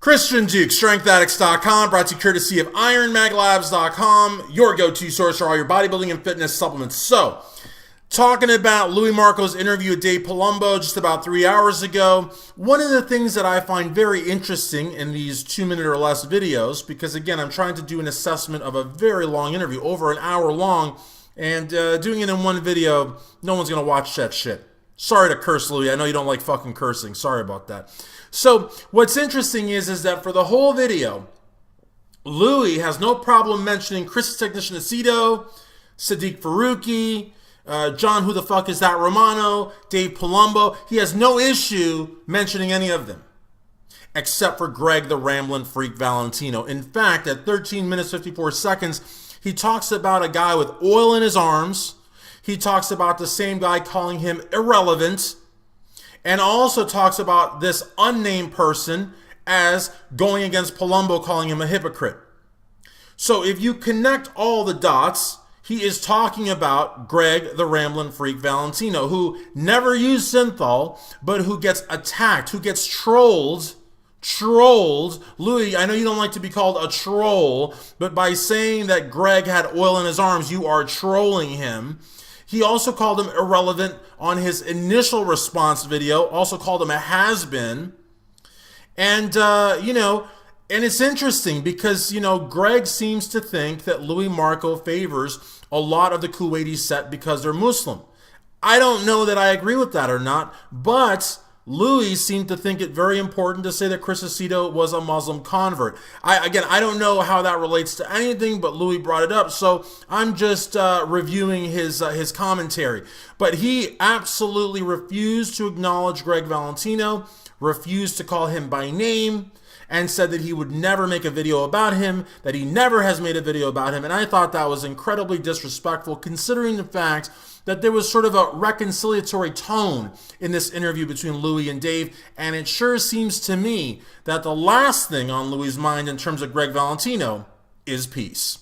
Christian Duke, StrengthAddicts.com, brought to you courtesy of IronMagLabs.com, your go-to source for all your bodybuilding and fitness supplements. So, talking about Luimarco's interview with Dave Palumbo just about 3 hours ago, one of the things that I find very interesting in these 2-minute or less videos, because again, I'm trying to do an assessment of a very long interview, over an hour long, and doing it in one video, no one's going to watch that shit. Sorry to curse, Louis. I know you don't like fucking cursing. Sorry about that. So what's interesting is that for the whole video, Louis has no problem mentioning Chris's technician Aceto, Sadiq Faruqi, John who the fuck is that Romano, Dave Palumbo. He has no issue mentioning any of them, except for Gregg the Ramblin' Freak Valentino. In fact, at 13 minutes 54 seconds, he talks about a guy with oil in his arms. He talks about the same guy calling him irrelevant, and also talks about this unnamed person as going against Palumbo, calling him a hypocrite. So if you connect all the dots, he is talking about Gregg the Ramblin' Freak Valentino, who never used synthol, but who gets attacked, who gets trolled. Louis, I know you don't like to be called a troll, but by saying that Gregg had oil in his arms, you are trolling him. He also called him irrelevant on his initial response video, also called him a has-been. And, and it's interesting because, Gregg seems to think that Luimarco favors a lot of the Kuwaiti set because they're Muslim. I don't know that I agree with that or not, but Louis seemed to think it very important to say that Chris Aceto was a Muslim convert. I don't know how that relates to anything, but Louis brought it up, so I'm just reviewing his commentary. But he absolutely refused to acknowledge Gregg Valentino, refused to call him by name, and said that he would never make a video about him, that he never has made a video about him, and I thought that was incredibly disrespectful considering the fact that there was sort of a reconciliatory tone in this interview between Louis and Dave, and it sure seems to me that the last thing on Louis' mind in terms of Gregg Valentino is peace.